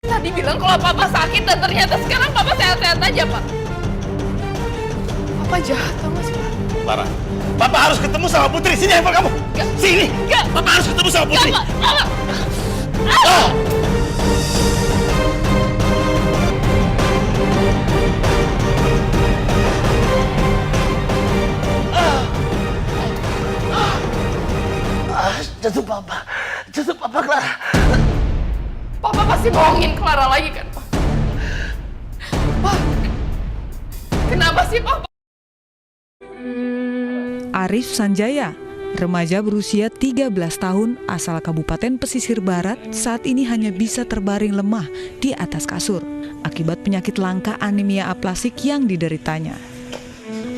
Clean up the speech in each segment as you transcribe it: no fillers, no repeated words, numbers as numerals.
Tadi bilang kalau papa sakit dan ternyata sekarang papa sehat-sehat aja, Pak. Papa jahat sama sih, Pak. Lara, papa harus ketemu sama Putri. Sini handphone kamu. Sini. Papa harus ketemu sama Putri. Jatuh papa Clara. Papa pasti bohongin Clara lagi kan, Pak? Pak, kenapa sih, Papa? Arif Sanjaya, remaja berusia 13 tahun asal Kabupaten Pesisir Barat, saat ini hanya bisa terbaring lemah di atas kasur akibat penyakit langka anemia aplastik yang dideritanya.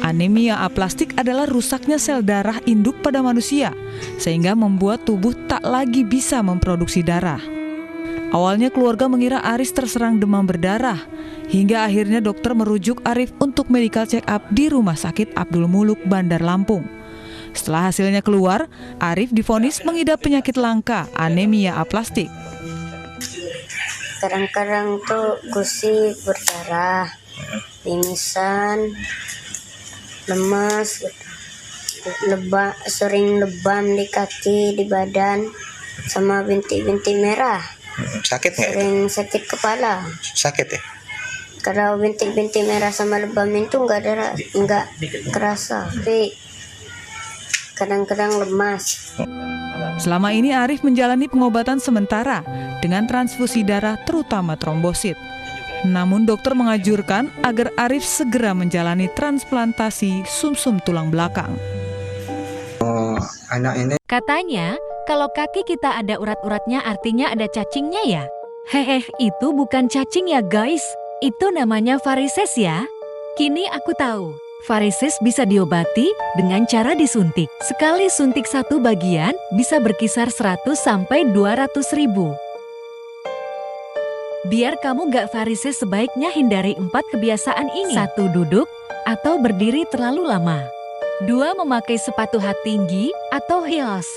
Anemia aplastik adalah rusaknya sel darah induk pada manusia, sehingga membuat tubuh tak lagi bisa memproduksi darah. Awalnya keluarga mengira Aris terserang demam berdarah, hingga akhirnya dokter merujuk Arif untuk medical check up di Rumah Sakit Abdul Muluk, Bandar Lampung. Setelah hasilnya keluar, Arif divonis mengidap penyakit langka anemia aplastik. Kadang-kadang tuh gusi berdarah, pingsan, lemas, sering lebam di kaki, di badan, sama bintik-bintik merah. Sakit nggak? Sering sakit kepala. Sakit ya? Kalau bintik-bintik merah sama lebam itu nggak kerasa, tapi kadang-kadang lemas. Selama ini Arif menjalani pengobatan sementara dengan transfusi darah terutama trombosit. Namun dokter menganjurkan agar Arif segera menjalani transplantasi sumsum tulang belakang. Katanya, kalau kaki kita ada urat-uratnya artinya ada cacingnya ya? Hehe, itu bukan cacing ya guys. Itu namanya varises ya. Kini aku tahu, varises bisa diobati dengan cara disuntik. Sekali suntik satu bagian bisa berkisar 100 sampai 200 ribu. Biar kamu gak varises sebaiknya hindari 4 kebiasaan ini. 1. Duduk atau berdiri terlalu lama. 2. Memakai sepatu hat tinggi atau heels.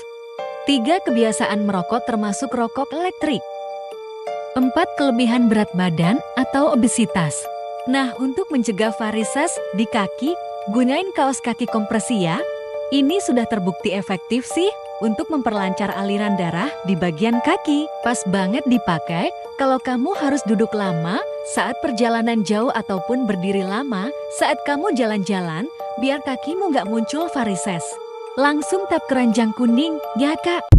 3. Kebiasaan merokok termasuk rokok elektrik. 4. Kelebihan berat badan atau obesitas. Nah, untuk mencegah varises di kaki, gunain kaos kaki kompresi ya. Ini sudah terbukti efektif sih untuk memperlancar aliran darah di bagian kaki. Pas banget dipakai kalau kamu harus duduk lama saat perjalanan jauh ataupun berdiri lama saat kamu jalan-jalan, biar kakimu nggak muncul varises. Langsung tap keranjang kuning, ya Kak.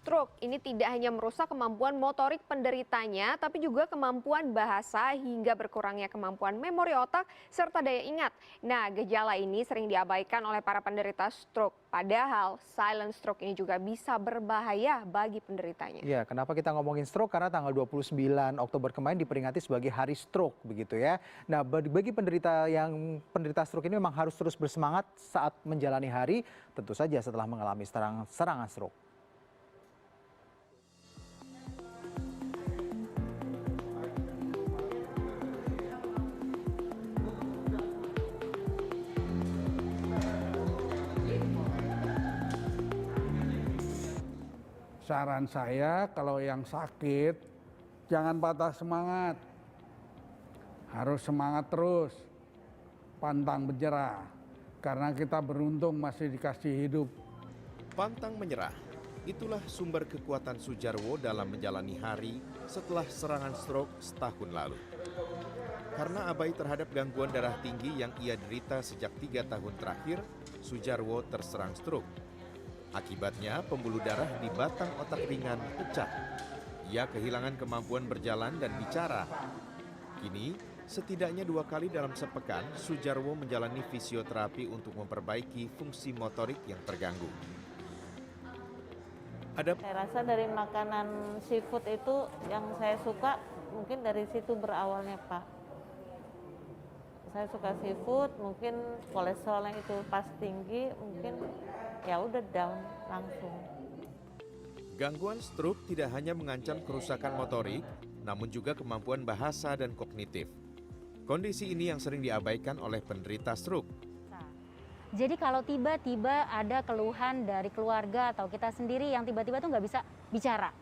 Stroke ini tidak hanya merusak kemampuan motorik penderitanya, tapi juga kemampuan bahasa hingga berkurangnya kemampuan memori otak serta daya ingat. Nah, gejala ini sering diabaikan oleh para penderita stroke. Padahal silent stroke ini juga bisa berbahaya bagi penderitanya. Ya, kenapa kita ngomongin stroke? Karena tanggal 29 Oktober kemarin diperingati sebagai Hari Stroke, begitu ya. Nah, bagi penderita stroke ini memang harus terus bersemangat saat menjalani hari, tentu saja setelah mengalami serangan stroke. Saran saya kalau yang sakit jangan patah semangat, harus semangat terus, pantang menyerah, karena kita beruntung masih dikasih hidup. Pantang menyerah, itulah sumber kekuatan Soejarwo dalam menjalani hari setelah serangan stroke setahun lalu. Karena abai terhadap gangguan darah tinggi yang ia derita sejak 3 tahun terakhir, Soejarwo terserang stroke. Akibatnya, pembuluh darah di batang otak ringan pecah. Ia kehilangan kemampuan berjalan dan bicara. Kini, setidaknya 2 kali dalam sepekan, Soejarwo menjalani fisioterapi untuk memperbaiki fungsi motorik yang terganggu. Saya rasa dari makanan seafood itu yang saya suka, mungkin dari situ berawalnya Pak. Saya suka seafood, mungkin kolesterolnya itu pas tinggi, mungkin ya udah down langsung. Gangguan stroke tidak hanya mengancam kerusakan motorik, namun juga kemampuan bahasa dan kognitif. Kondisi ini yang sering diabaikan oleh penderita stroke. Jadi kalau tiba-tiba ada keluhan dari keluarga atau kita sendiri yang tiba-tiba tuh nggak bisa bicara,